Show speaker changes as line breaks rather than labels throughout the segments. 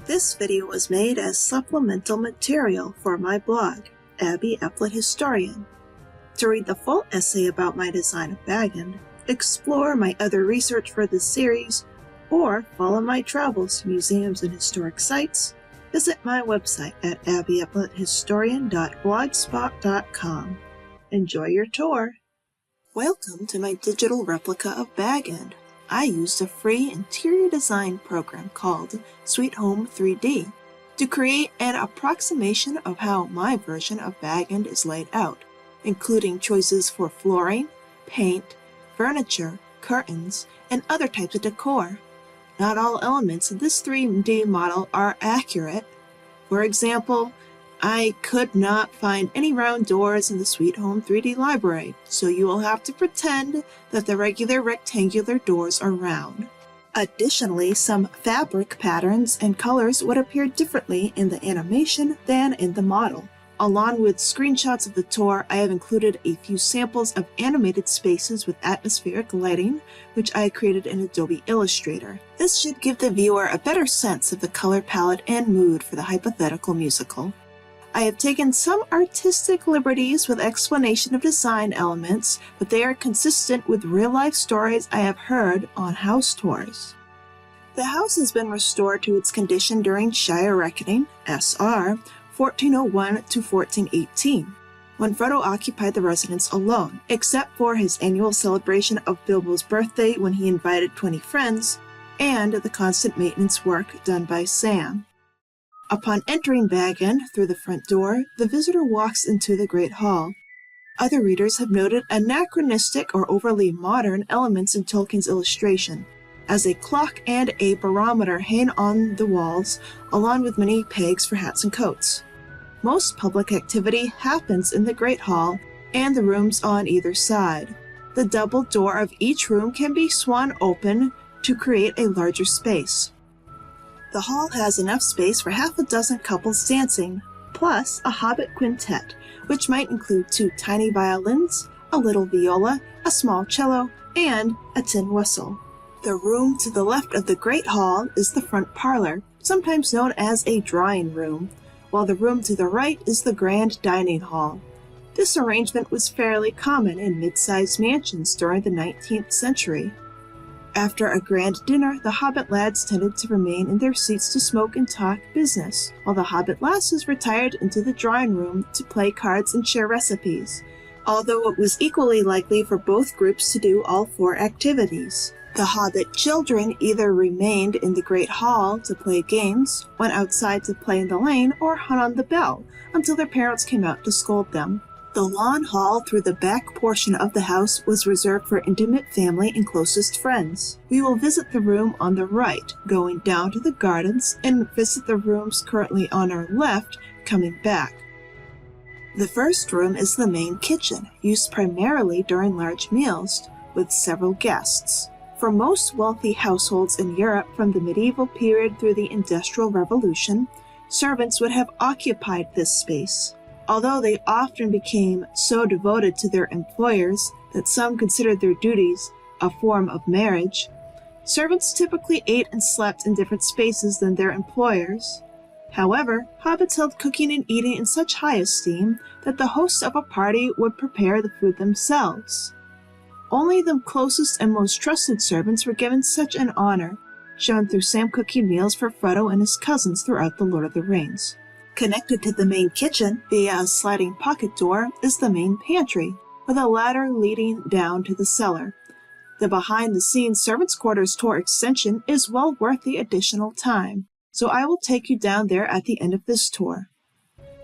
This video was made as supplemental material for my blog, Abby Epplett Historian. To read the full essay about my design of Bag End, explore my other research for this series, or follow my travels to museums and historic sites, visit my website at abbyeppletthistorian.blogspot.com. Enjoy your tour! Welcome to my digital replica of Bag End. I used a free interior design program called Sweet Home 3D to create an approximation of how my version of Bag End is laid out, including choices for flooring, paint, furniture, curtains, and other types of decor. Not all elements in this 3D model are accurate. For example, I could not find any round doors in the Sweet Home 3D library, so you will have to pretend that the regular rectangular doors are round. Additionally, some fabric patterns and colors would appear differently in the animation than in the model. Along with screenshots of the tour, I have included a few samples of animated spaces with atmospheric lighting, which I created in Adobe Illustrator. This should give the viewer a better sense of the color palette and mood for the hypothetical musical. I have taken some artistic liberties with explanation of design elements, but they are consistent with real-life stories I have heard on house tours. The house has been restored to its condition during Shire Reckoning, SR, 1401 to 1418, when Frodo occupied the residence alone, except for his annual celebration of Bilbo's birthday when he invited 20 friends, and the constant maintenance work done by Sam. Upon entering Bag End through the front door, the visitor walks into the Great Hall. Other readers have noted anachronistic or overly modern elements in Tolkien's illustration, as a clock and a barometer hang on the walls, along with many pegs for hats and coats. Most public activity happens in the Great Hall and the rooms on either side. The double door of each room can be swung open to create a larger space. The hall has enough space for half a dozen couples dancing, plus a hobbit quintet, which might include 2 tiny violins, a little viola, a small cello, and a tin whistle. The room to the left of the Great Hall is the front parlor, sometimes known as a drawing room, while the room to the right is the grand dining hall. This arrangement was fairly common in mid-sized mansions during the 19th century. After a grand dinner, the Hobbit lads tended to remain in their seats to smoke and talk business, while the Hobbit lasses retired into the drawing room to play cards and share recipes, although it was equally likely for both groups to do all 4 activities. The Hobbit children either remained in the Great Hall to play games, went outside to play in the lane, or hung on the bell until their parents came out to scold them. The lawn hall through the back portion of the house was reserved for intimate family and closest friends. We will visit the room on the right, going down to the gardens, and visit the rooms currently on our left, coming back. The first room is the main kitchen, used primarily during large meals, with several guests. For most wealthy households in Europe from the medieval period through the Industrial Revolution, servants would have occupied this space. Although they often became so devoted to their employers that some considered their duties a form of marriage, servants typically ate and slept in different spaces than their employers. However, hobbits held cooking and eating in such high esteem that the hosts of a party would prepare the food themselves. Only the closest and most trusted servants were given such an honor, shown through Sam cooking meals for Frodo and his cousins throughout The Lord of the Rings. Connected to the main kitchen via a sliding pocket door is the main pantry, with a ladder leading down to the cellar. The behind-the-scenes servants' quarters tour extension is well worth the additional time, so I will take you down there at the end of this tour.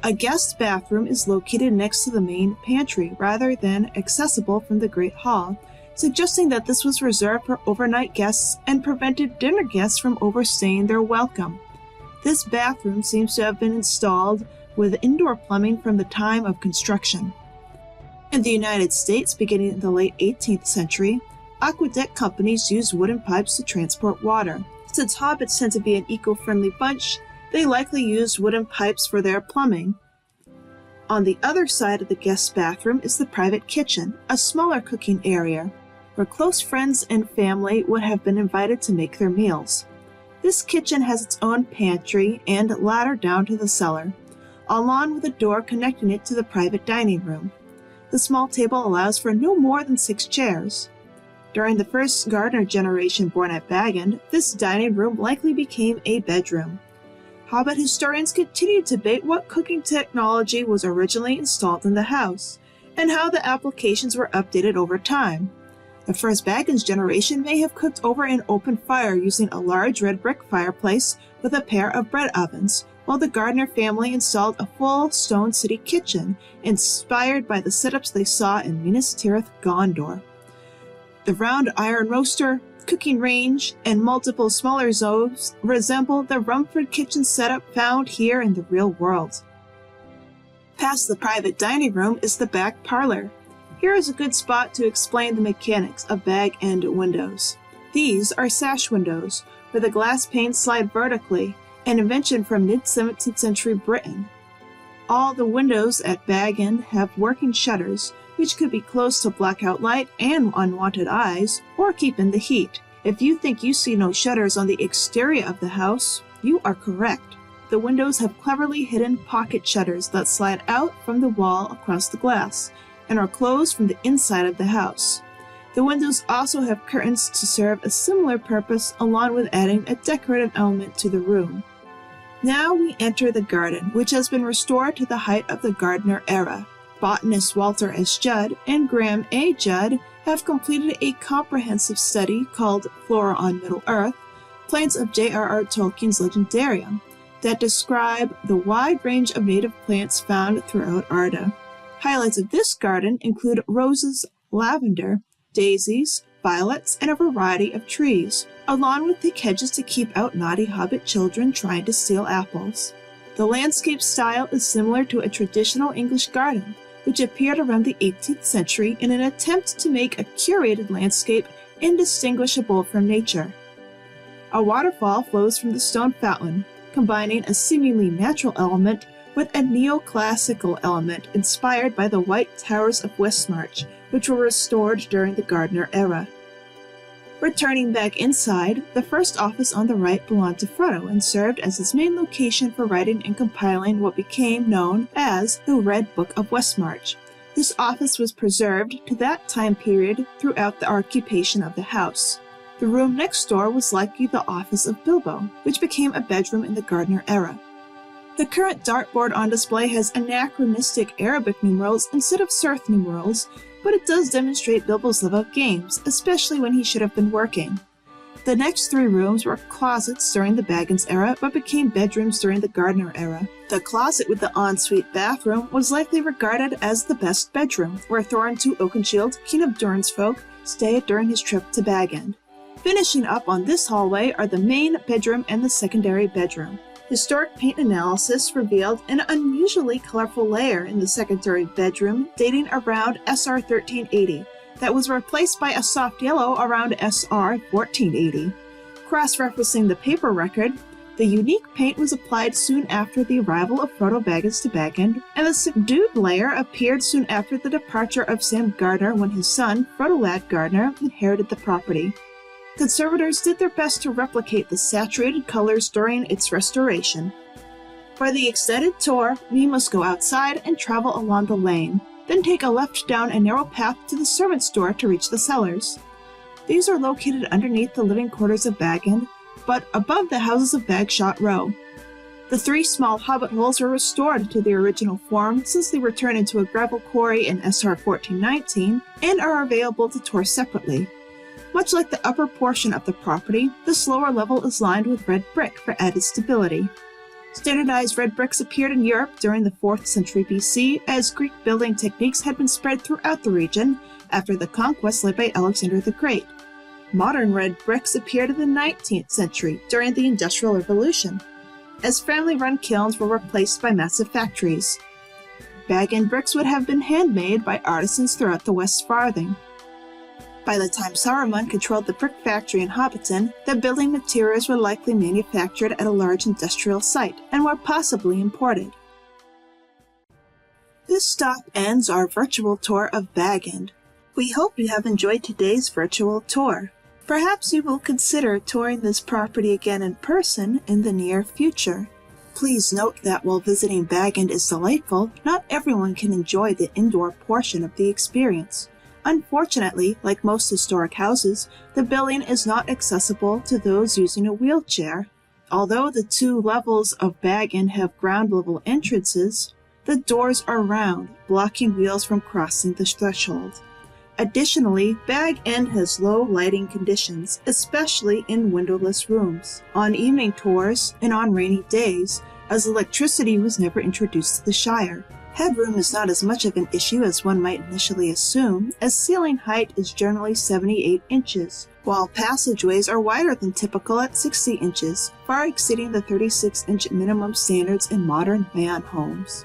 A guest bathroom is located next to the main pantry rather than accessible from the Great Hall, suggesting that this was reserved for overnight guests and prevented dinner guests from overstaying their welcome. This bathroom seems to have been installed with indoor plumbing from the time of construction. In the United States, beginning in the late 18th century, aqueduct companies used wooden pipes to transport water. Since hobbits tend to be an eco-friendly bunch, they likely used wooden pipes for their plumbing. On the other side of the guest bathroom is the private kitchen, a smaller cooking area, where close friends and family would have been invited to make their meals. This kitchen has its own pantry and ladder down to the cellar, along with a door connecting it to the private dining room. The small table allows for no more than 6 chairs. During the first gardener generation born at Bag End, this dining room likely became a bedroom. Hobbit historians continue to debate what cooking technology was originally installed in the house, and how the applications were updated over time. The first Baggins generation may have cooked over an open fire using a large red brick fireplace with a pair of bread ovens, while the Gardner family installed a full Stone City kitchen, inspired by the setups they saw in Minas Tirith, Gondor. The round iron roaster, cooking range, and multiple smaller zones resemble the Rumford kitchen setup found here in the real world. Past the private dining room is the back parlor. Here is a good spot to explain the mechanics of Bag End windows. These are sash windows, where the glass panes slide vertically, an invention from mid-17th century Britain. All the windows at Bag End have working shutters, which could be closed to block out light and unwanted eyes, or keep in the heat. If you think you see no shutters on the exterior of the house, you are correct. The windows have cleverly hidden pocket shutters that slide out from the wall across the glass, and are closed from the inside of the house. The windows also have curtains to serve a similar purpose, along with adding a decorative element to the room. Now we enter the garden, which has been restored to the height of the Gardner era. Botanists Walter S. Judd and Graham A. Judd have completed a comprehensive study called Flora on Middle-earth, Plants of J.R.R. Tolkien's Legendarium, that describe the wide range of native plants found throughout Arda. Highlights of this garden include roses, lavender, daisies, violets, and a variety of trees, along with thick hedges to keep out naughty hobbit children trying to steal apples. The landscape style is similar to a traditional English garden, which appeared around the 18th century in an attempt to make a curated landscape indistinguishable from nature. A waterfall flows from the stone fountain, combining a seemingly natural element with a neoclassical element inspired by the White Towers of Westmarch, which were restored during the Gardner era. Returning back inside, the first office on the right belonged to Frodo and served as his main location for writing and compiling what became known as the Red Book of Westmarch. This office was preserved to that time period throughout the occupation of the house. The room next door was likely the office of Bilbo, which became a bedroom in the Gardner era. The current dartboard on display has anachronistic Arabic numerals instead of Cirth numerals, but it does demonstrate Bilbo's love of games, especially when he should have been working. The next 3 rooms were closets during the Baggins era, but became bedrooms during the Gardner era. The closet with the ensuite bathroom was likely regarded as the best bedroom, where Thorin to Oakenshield, king of Durin's folk, stayed during his trip to Bag End. Finishing up on this hallway are the main bedroom and the secondary bedroom. Historic paint analysis revealed an unusually colorful layer in the secondary bedroom dating around SR 1380 that was replaced by a soft yellow around SR 1480. Cross-referencing the paper record, the unique paint was applied soon after the arrival of Frodo Baggins to Bag End, and the subdued layer appeared soon after the departure of Sam Gardner when his son, Frodo Lad Gardner, inherited the property. Conservators did their best to replicate the saturated colors during its restoration. For the extended tour, we must go outside and travel along the lane, then take a left down a narrow path to the servants' door to reach the cellars. These are located underneath the living quarters of Bag End, but above the houses of Bagshot Row. The 3 small hobbit holes were restored to their original form since they were turned into a gravel quarry in SR 1419 and are available to tour separately. Much like the upper portion of the property, this lower level is lined with red brick for added stability. Standardized red bricks appeared in Europe during the 4th century BC as Greek building techniques had been spread throughout the region after the conquest led by Alexander the Great. Modern red bricks appeared in the 19th century during the Industrial Revolution, as family-run kilns were replaced by massive factories. Bag End bricks would have been handmade by artisans throughout the West Farthing. By the time Saruman controlled the brick factory in Hobbiton, the building materials were likely manufactured at a large industrial site and were possibly imported. This stop ends our virtual tour of Bag End. We hope you have enjoyed today's virtual tour. Perhaps you will consider touring this property again in person in the near future. Please note that while visiting Bag End is delightful, not everyone can enjoy the indoor portion of the experience. Unfortunately, like most historic houses, the building is not accessible to those using a wheelchair. Although the 2 levels of Bag End have ground-level entrances, the doors are round, blocking wheels from crossing the threshold. Additionally, Bag End has low lighting conditions, especially in windowless rooms, on evening tours, and on rainy days, as electricity was never introduced to the Shire. Headroom is not as much of an issue as one might initially assume, as ceiling height is generally 78 inches, while passageways are wider than typical at 60 inches, far exceeding the 36-inch minimum standards in modern man homes.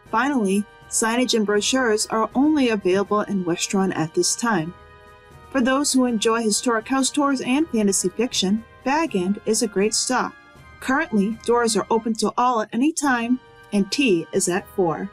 Finally, signage and brochures are only available in Westron at this time. For those who enjoy historic house tours and fantasy fiction, Bag End is a great stop. Currently, doors are open to all at any time, and tea is at 4.